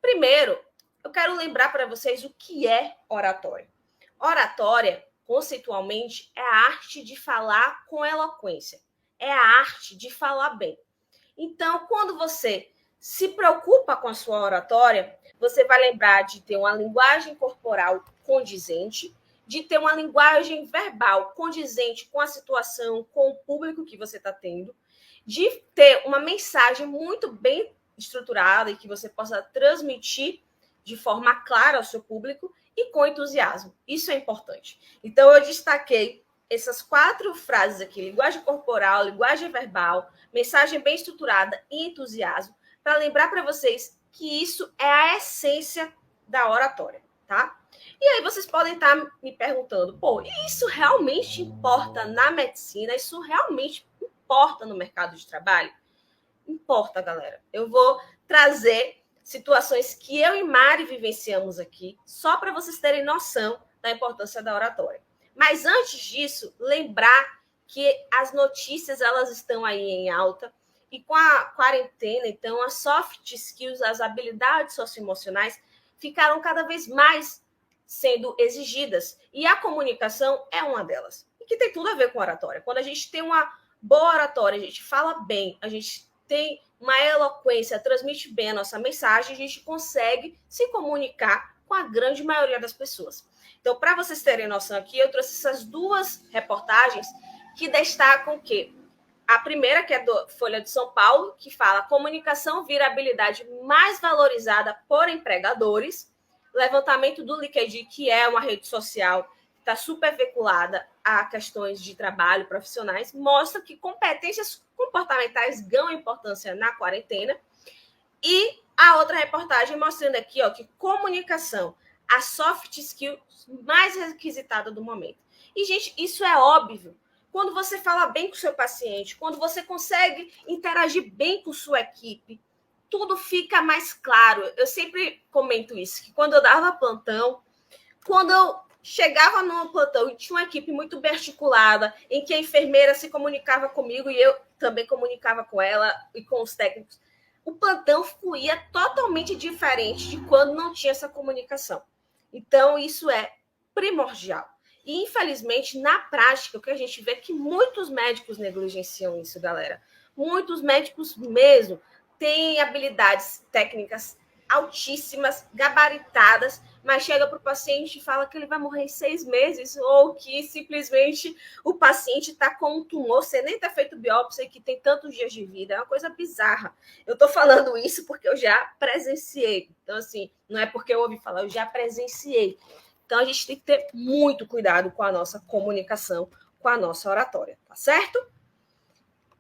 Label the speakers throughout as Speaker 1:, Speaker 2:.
Speaker 1: Primeiro, eu quero lembrar para vocês o que é oratória. Oratória, conceitualmente, é a arte de falar com eloquência. É a arte de falar bem. Então, quando você se preocupa com a sua oratória, você vai lembrar de ter uma linguagem corporal condizente, de ter uma linguagem verbal condizente com a situação, com o público que você está tendo, de ter uma mensagem muito bem estruturada e que você possa transmitir de forma clara ao seu público e com entusiasmo. Isso é importante. Então, eu destaquei essas 4 frases aqui: linguagem corporal, linguagem verbal, mensagem bem estruturada e entusiasmo, para lembrar para vocês que isso é a essência da oratória, tá? E aí vocês podem estar me perguntando, pô, isso realmente importa na medicina? Isso realmente importa no mercado de trabalho? Importa, galera. Eu vou trazer situações que eu e Mari vivenciamos aqui, só para vocês terem noção da importância da oratória. Mas antes disso, lembrar que as notícias elas estão aí em alta e com a quarentena, então, as soft skills, as habilidades socioemocionais ficaram cada vez mais sendo exigidas e a comunicação é uma delas. E que tem tudo a ver com oratória. Quando a gente tem uma boa oratória, a gente fala bem, a gente tem uma eloquência, transmite bem a nossa mensagem, a gente consegue se comunicar com a grande maioria das pessoas. Então, para vocês terem noção aqui, eu trouxe essas 2 reportagens que destacam que a primeira, que é do Folha de São Paulo, que fala comunicação vira habilidade mais valorizada por empregadores. Levantamento do LinkedIn, que é uma rede social que está super vinculada a questões de trabalho profissionais, mostra que competências comportamentais ganham importância na quarentena. E a outra reportagem mostrando aqui, ó, que comunicação, a soft skill mais requisitada do momento. E, gente, isso é óbvio. Quando você fala bem com o seu paciente, quando você consegue interagir bem com sua equipe, tudo fica mais claro. Eu sempre comento isso, que quando eu dava plantão, quando eu chegava no plantão e tinha uma equipe muito bem articulada, em que a enfermeira se comunicava comigo e eu também comunicava com ela e com os técnicos, o plantão fluía totalmente diferente de quando não tinha essa comunicação. Então, isso é primordial. E, infelizmente, na prática, o que a gente vê é que muitos médicos negligenciam isso, galera. Muitos médicos mesmo têm habilidades técnicas altíssimas, gabaritadas, mas chega para o paciente e fala que ele vai morrer em 6 meses ou que simplesmente o paciente está com um tumor, sem nem ter feito biópsia e que tem tantos dias de vida. É uma coisa bizarra. Eu estou falando isso porque eu já presenciei. Então, assim, não é porque eu ouvi falar, eu já presenciei. Então, a gente tem que ter muito cuidado com a nossa comunicação, com a nossa oratória, tá certo?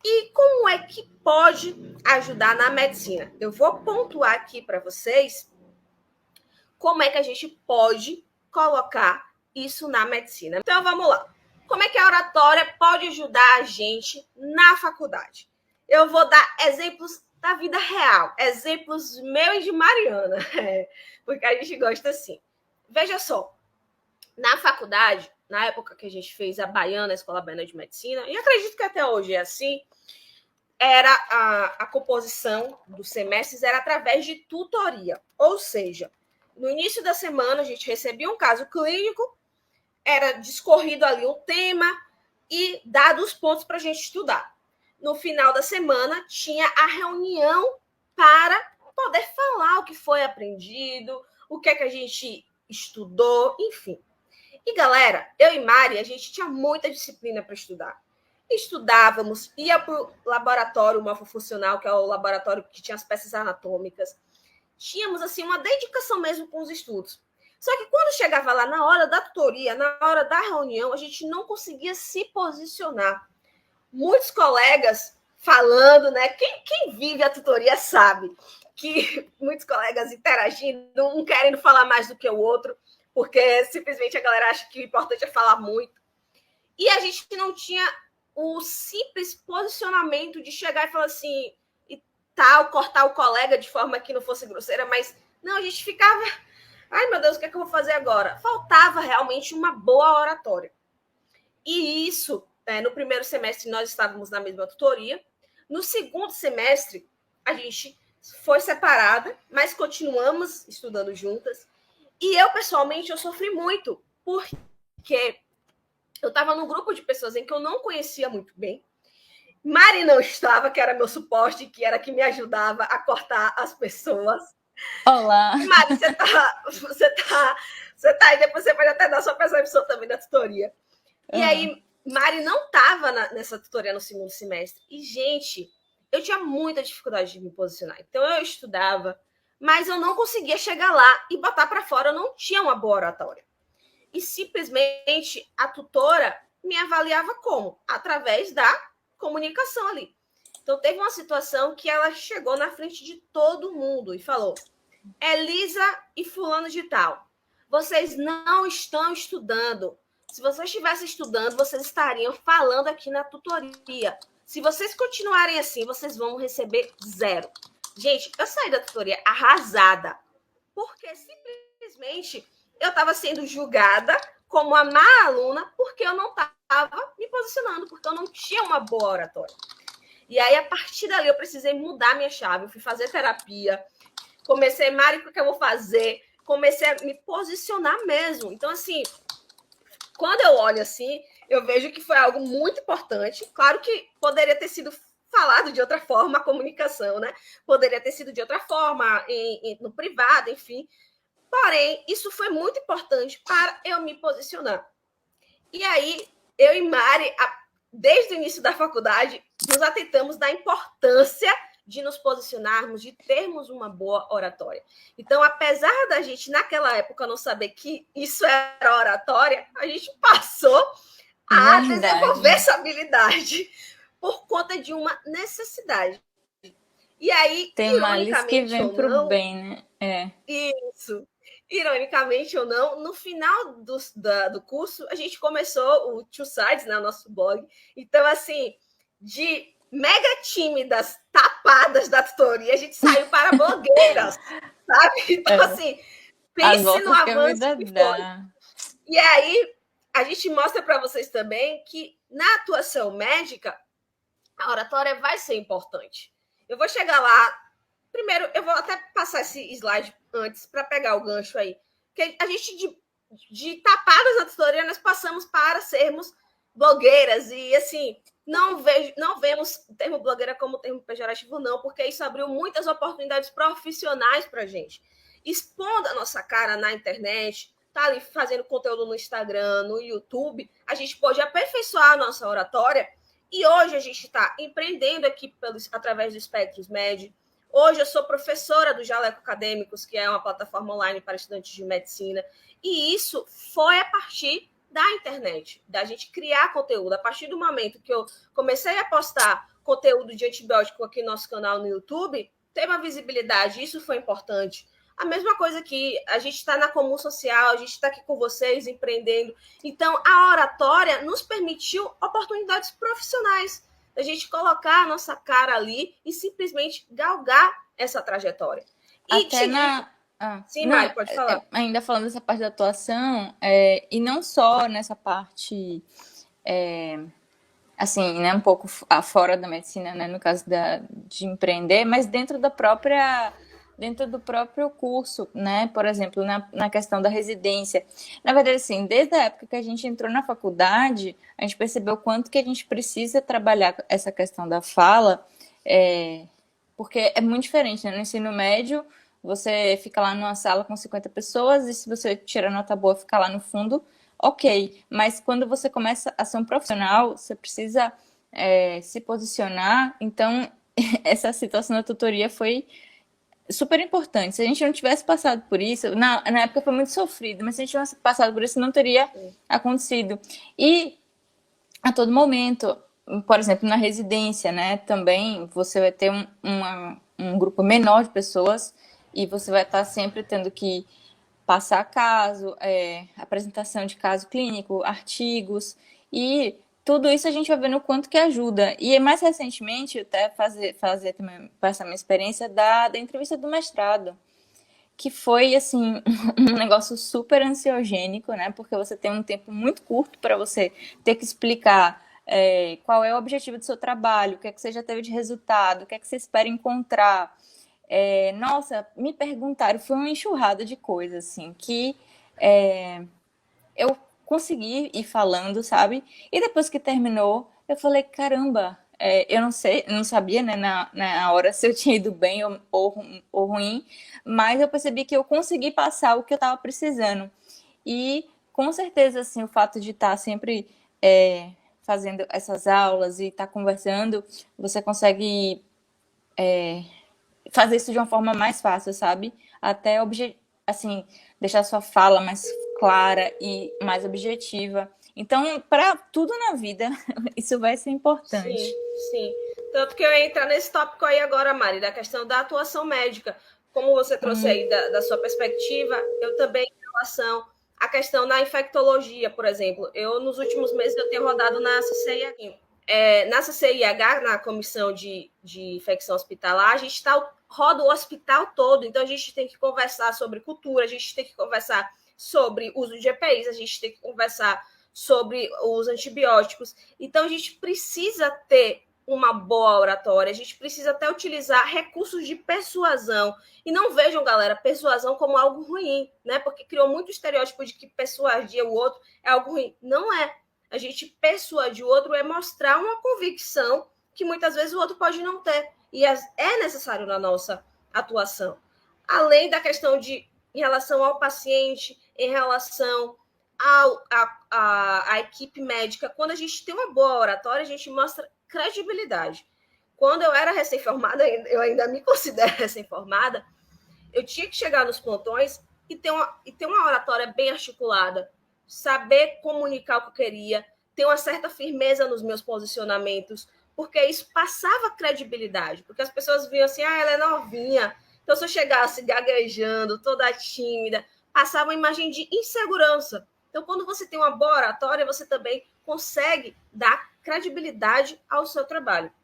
Speaker 1: E como é que pode ajudar na medicina? Eu vou pontuar aqui para vocês como é que a gente pode colocar isso na medicina. Então, vamos lá. Como é que a oratória pode ajudar a gente na faculdade? Eu vou dar exemplos da vida real, exemplos meus e de Mariana, porque a gente gosta assim. Veja só, na faculdade, na época que a gente fez a Baiana, a Escola Baiana de Medicina, e acredito que até hoje é assim, era a composição dos semestres era através de tutoria. Ou seja, no início da semana a gente recebia um caso clínico, era discorrido ali um tema e dado os pontos para a gente estudar. No final da semana tinha a reunião para poder falar o que foi aprendido, o que é que a gente estudou, enfim. E, galera, eu e Mari, a gente tinha muita disciplina para estudar. Estudávamos, ia para o laboratório morfofuncional, que é o laboratório que tinha as peças anatômicas. Tínhamos, assim, uma dedicação mesmo com os estudos. Só que quando chegava lá na hora da tutoria, na hora da reunião, a gente não conseguia se posicionar. Muitos colegas falando, né? Quem vive a tutoria sabe que muitos colegas interagindo, um querendo falar mais do que o outro, porque simplesmente a galera acha que o importante é falar muito. E a gente não tinha o simples posicionamento de chegar e falar assim, e tal, cortar o colega de forma que não fosse grosseira, mas não, a gente ficava, ai meu Deus, o que é que eu vou fazer agora? Faltava realmente uma boa oratória. E isso, no primeiro semestre nós estávamos na mesma tutoria, no segundo semestre a gente foi separada, mas continuamos estudando juntas. E eu, pessoalmente, eu sofri muito, porque eu estava num grupo de pessoas em que eu não conhecia muito bem. Mari não estava, que era meu suporte, que era que me ajudava a cortar as pessoas.
Speaker 2: Olá!
Speaker 1: Mari, você tá aí, depois você pode até dar sua percepção também da tutoria. E aí, Mari não estava nessa tutoria no segundo semestre. E, gente, eu tinha muita dificuldade de me posicionar. Então, eu estudava, mas eu não conseguia chegar lá e botar para fora. Eu não tinha uma boa oratória. E simplesmente a tutora me avaliava como? Através da comunicação ali. Então, teve uma situação que ela chegou na frente de todo mundo e falou: Elisa e fulano de tal, vocês não estão estudando. Se vocês estivessem estudando, vocês estariam falando aqui na tutoria. Se vocês continuarem assim, vocês vão receber 0. Gente, eu saí da tutoria arrasada, porque simplesmente eu estava sendo julgada como a má aluna porque eu não estava me posicionando, porque eu não tinha uma boa oratória. E aí, a partir dali, eu precisei mudar minha chave. Eu fui fazer terapia, comecei, Mari, o que eu vou fazer? Comecei a me posicionar mesmo. Então, assim, quando eu olho assim, eu vejo que foi algo muito importante. Claro que poderia ter sido falado de outra forma, a comunicação, né? Poderia ter sido de outra forma, no privado, enfim. Porém, isso foi muito importante para eu me posicionar. E aí, eu e Mari, desde o início da faculdade, nos atentamos da importância de nos posicionarmos, de termos uma boa oratória. Então, apesar da gente, naquela época, não saber que isso era oratória, a gente passou a desenvolver essa habilidade por conta de uma necessidade. E aí,
Speaker 2: Tem males que vem pro bem, né?
Speaker 1: Isso. Ironicamente ou não, no final do curso, a gente começou o Two Sides, né, o nosso blog. Então, assim, de mega tímidas, tapadas da tutoria, a gente saiu para blogueiras, sabe? Então, assim, pense no avanço que foi. E aí, a gente mostra para vocês também que na atuação médica, a oratória vai ser importante. Eu vou chegar lá. Primeiro, eu vou até passar esse slide antes para pegar o gancho aí. Porque a gente, de tapadas na tutoria, nós passamos para sermos blogueiras. E, assim, não vemos o termo blogueira como termo pejorativo, não, porque isso abriu muitas oportunidades profissionais para a gente. Expondo a nossa cara na internet, tá ali fazendo conteúdo no Instagram, no YouTube, a gente pode aperfeiçoar a nossa oratória. E hoje a gente está empreendendo aqui através do Espectros Med. Hoje eu sou professora do Jaleco Acadêmicos, que é uma plataforma online para estudantes de medicina. E isso foi a partir da internet, da gente criar conteúdo. A partir do momento que eu comecei a postar conteúdo de antibiótico aqui no nosso canal no YouTube, teve uma visibilidade, isso foi importante. A mesma coisa que a gente está na Comum Social, a gente está aqui com vocês, empreendendo. Então, a oratória nos permitiu oportunidades profissionais, a gente colocar a nossa cara ali e simplesmente galgar essa trajetória. E
Speaker 2: até na...
Speaker 1: Sim, não, Mari, pode falar.
Speaker 2: Ainda falando dessa parte da atuação, e não só nessa parte, assim, né, um pouco fora da medicina, né, no caso de empreender, mas dentro do próprio curso, né? Por exemplo, na questão da residência. Na verdade, assim, desde a época que a gente entrou na faculdade, a gente percebeu o quanto que a gente precisa trabalhar essa questão da fala, porque é muito diferente, né? No ensino médio, você fica lá numa sala com 50 pessoas e se você tirar nota boa, fica lá no fundo, ok. Mas quando você começa a ser um profissional, você precisa se posicionar. Então, essa situação da tutoria foi super importante. Se a gente não tivesse passado por isso, na época foi muito sofrido, mas se a gente tivesse passado por isso, não teria acontecido. E a todo momento, por exemplo, na residência, né, também você vai ter um grupo menor de pessoas e você vai estar sempre tendo que passar caso, apresentação de caso clínico, artigos, e tudo isso a gente vai vendo o quanto que ajuda. E mais recentemente, eu até fazer também essa minha experiência da entrevista do mestrado, que foi, assim, um negócio super ansiogênico, né? Porque você tem um tempo muito curto para você ter que explicar qual é o objetivo do seu trabalho, o que é que você já teve de resultado, o que é que você espera encontrar. Nossa, me perguntaram, foi uma enxurrada de coisas, assim, que é, eu consegui ir falando, sabe? E depois que terminou, eu falei, caramba, eu não sei, não sabia, né, na hora se eu tinha ido bem ou ruim, mas eu percebi que eu consegui passar o que eu estava precisando. E com certeza, assim, o fato de estar sempre fazendo essas aulas e estar conversando, você consegue fazer isso de uma forma mais fácil, sabe? Até assim, deixar sua fala mais clara e mais objetiva. Então, para tudo na vida, isso vai ser importante.
Speaker 1: Sim, sim. Tanto que eu ia entrar nesse tópico aí agora, Mari, da questão da atuação médica. Como você trouxe aí da sua perspectiva, eu também, em relação à questão da infectologia, por exemplo. Eu, nos últimos meses, eu tenho rodado na CCIH. Na CCIH, na Comissão de Infecção Hospitalar, a gente roda o hospital todo. Então, a gente tem que conversar sobre cultura, a gente tem que conversar sobre uso de EPIs, a gente tem que conversar sobre os antibióticos. Então, a gente precisa ter uma boa oratória, a gente precisa até utilizar recursos de persuasão. E não vejam, galera, persuasão como algo ruim, né? Porque criou muito estereótipo de que persuadir o outro é algo ruim. Não é. A gente persuadir o outro é mostrar uma convicção que muitas vezes o outro pode não ter. E é necessário na nossa atuação. Além da questão de em relação ao paciente, em relação a equipe médica, quando a gente tem uma boa oratória, a gente mostra credibilidade. Quando eu era recém-formada, eu ainda me considero recém-formada, eu tinha que chegar nos plantões e ter uma oratória bem articulada, saber comunicar o que eu queria, ter uma certa firmeza nos meus posicionamentos, porque isso passava credibilidade, porque as pessoas viam assim, ela é novinha, então se eu chegasse gaguejando, toda tímida, passava uma imagem de insegurança. Então, quando você tem uma boa oratória, você também consegue dar credibilidade ao seu trabalho.